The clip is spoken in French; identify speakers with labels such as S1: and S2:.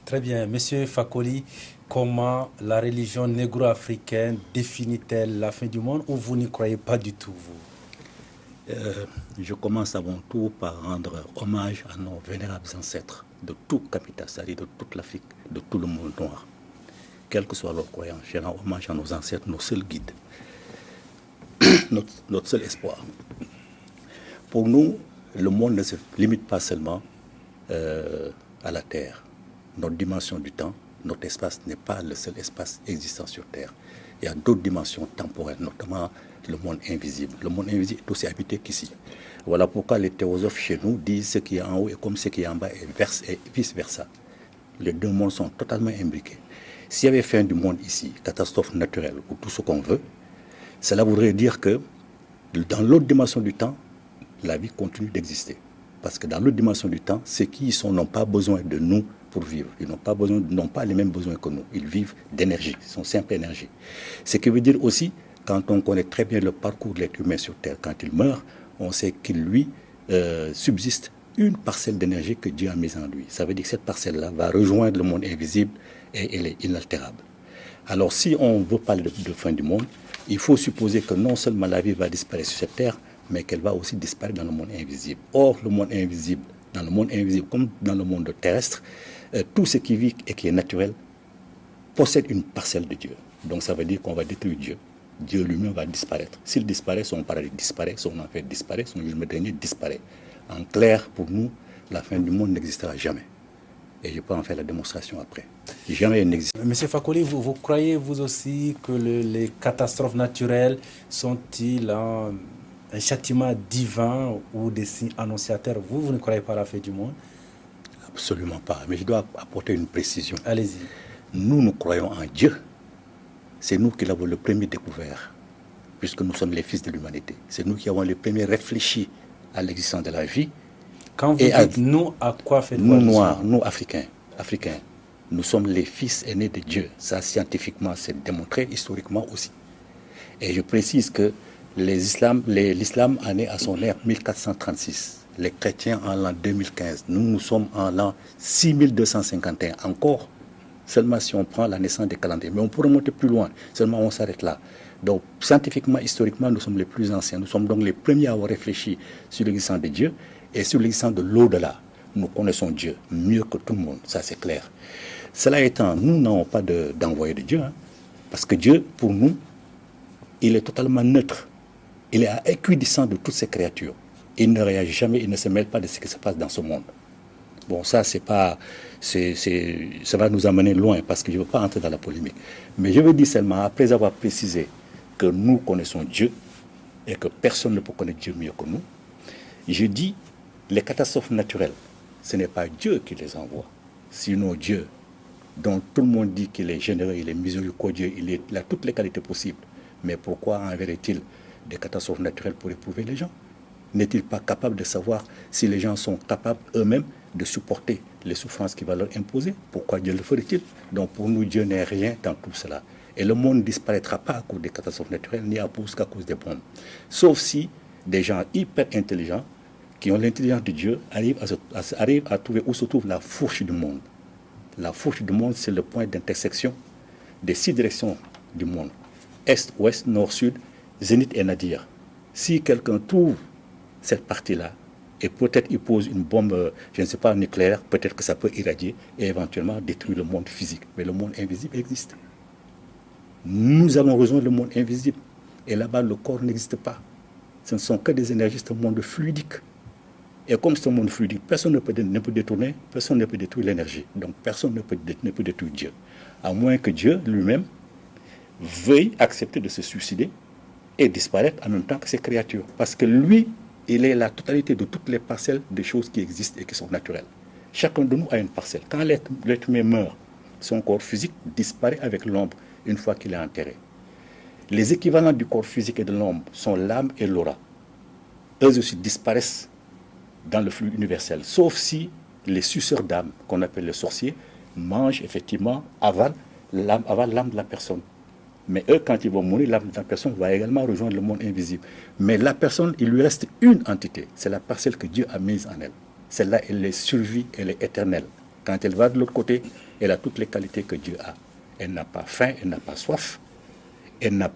S1: Très bien. Monsieur Fakoli, comment la religion négro-africaine définit-elle la fin du monde ou vous n'y croyez pas du tout, vous?
S2: Je commence avant tout par rendre hommage à nos vénérables ancêtres de tout capital, c'est-à-dire de toute l'Afrique, de tout le monde noir. Quelle que soit leur croyance, je rends hommage à nos ancêtres, nos seuls guides, notre seul espoir. Pour nous, le monde ne se limite pas seulement à la Terre. Notre dimension du temps, notre espace n'est pas le seul espace existant sur Terre. Il y a d'autres dimensions temporelles, notamment le monde invisible. Le monde invisible est aussi habité qu'ici. Voilà pourquoi les théosophes chez nous disent ce qui est en haut est comme ce qui est en bas et vice-versa. Les deux mondes sont totalement imbriqués. S'il y avait fin du monde ici, catastrophe naturelle ou tout ce qu'on veut, cela voudrait dire que dans l'autre dimension du temps, la vie continue d'exister. Parce que dans l'autre dimension du temps, ceux qui y sont n'ont pas besoin de nous pour vivre. Ils n'ont pas les mêmes besoins que nous. Ils vivent d'énergie, ils sont simple énergie. Ce qui veut dire aussi, quand on connaît très bien le parcours de l'être humain sur Terre, quand il meurt, on sait qu'il lui subsiste une parcelle d'énergie que Dieu a mise en lui. Ça veut dire que cette parcelle-là va rejoindre le monde invisible et elle est inaltérable. Alors si on veut parler de fin du monde, il faut supposer que non seulement la vie va disparaître sur cette Terre, mais qu'elle va aussi disparaître dans le monde invisible. Or, le monde invisible, dans le monde invisible comme dans le monde terrestre, tout ce qui vit et qui est naturel possède une parcelle de Dieu. Donc ça veut dire qu'on va détruire Dieu. Dieu lui-même va disparaître. S'il disparaît, son paradis disparaît, son enfer disparaît, son jugement dernier disparaît. En clair, pour nous, la fin du monde n'existera jamais. Et je peux en faire la démonstration après. Jamais elle n'existe.
S1: Monsieur Fakoli, vous croyez vous aussi que les catastrophes naturelles sont-ils un châtiment divin ou des signes annonciateurs? Vous ne croyez pas à la fin du monde?
S2: Absolument pas. Mais je dois apporter une précision.
S1: Allez-y.
S2: Nous croyons en Dieu. C'est nous qui l'avons le premier découvert, puisque nous sommes les fils de l'humanité. C'est nous qui avons le premier réfléchi à l'existence de la vie.
S1: Quand vous dites nous, à quoi faites-vous
S2: nous
S1: allusion?
S2: Noirs, nous Africains, nous sommes les fils aînés de Dieu. Ça, scientifiquement, c'est démontré, historiquement aussi. Et je précise que l'islam en est à son ère 1436. Les chrétiens en l'an 2015. Nous sommes en l'an 6251. Encore, seulement si on prend la naissance des calendriers. Mais on pourrait monter plus loin, seulement on s'arrête là. Donc, scientifiquement, historiquement, nous sommes les plus anciens. Nous sommes donc les premiers à avoir réfléchi sur l'existence de Dieu et sur l'existence de l'au-delà. Nous connaissons Dieu mieux que tout le monde, ça c'est clair. Cela étant, nous n'avons pas d'envoyé de Dieu, parce que Dieu, pour nous, il est totalement neutre. Il est à équidistant de toutes ces créatures. Il ne réagit jamais, il ne se mêle pas de ce qui se passe dans ce monde. Bon, ça, ça va nous amener loin, parce que je ne veux pas entrer dans la polémique. Mais je veux dire seulement, après avoir précisé que nous connaissons Dieu, et que personne ne peut connaître Dieu mieux que nous, je dis, les catastrophes naturelles, ce n'est pas Dieu qui les envoie. Sinon Dieu, dont tout le monde dit qu'il est généreux, il est miséricordieux, il a toutes les qualités possibles. Mais pourquoi enverrait-il des catastrophes naturelles pour éprouver les gens? N'est-il pas capable de savoir si les gens sont capables eux-mêmes de supporter les souffrances qu'il va leur imposer? Pourquoi Dieu le ferait-il? Donc pour nous, Dieu n'est rien dans tout cela. Et le monde ne disparaîtra pas à cause des catastrophes naturelles, ni à cause des bombes. Sauf si des gens hyper intelligents, qui ont l'intelligence de Dieu, arrivent à trouver où se trouve la fourche du monde. La fourche du monde, c'est le point d'intersection des 6 directions du monde. Est, ouest, nord, sud, zénith et nadir. Si quelqu'un trouve cette partie-là, et peut-être il pose une bombe, je ne sais pas, nucléaire, peut-être que ça peut irradier et éventuellement détruire le monde physique. Mais le monde invisible existe. Nous avons rejoint le monde invisible. Et là-bas, le corps n'existe pas. Ce ne sont que des énergies, c'est un monde fluidique. Et comme c'est un monde fluidique, personne ne peut détourner, personne ne peut détruire l'énergie. Donc personne ne peut détruire Dieu. À moins que Dieu lui-même veuille accepter de se suicider et disparaître en même temps que ses créatures. Parce que lui, il est la totalité de toutes les parcelles des choses qui existent et qui sont naturelles. Chacun de nous a une parcelle. Quand l'être humain meurt, son corps physique disparaît avec l'ombre une fois qu'il est enterré. Les équivalents du corps physique et de l'ombre sont l'âme et l'aura. Eux aussi disparaissent dans le flux universel, sauf si les suceurs d'âme, qu'on appelle les sorciers, mangent effectivement, avalent l'âme de la personne. Mais eux, quand ils vont mourir, l'âme de la personne va également rejoindre le monde invisible. Mais la personne, il lui reste une entité, c'est la parcelle que Dieu a mise en elle. Celle-là, elle est survie, elle est éternelle. Quand elle va de l'autre côté, elle a toutes les qualités que Dieu a. Elle n'a pas faim, elle n'a pas soif, elle n'a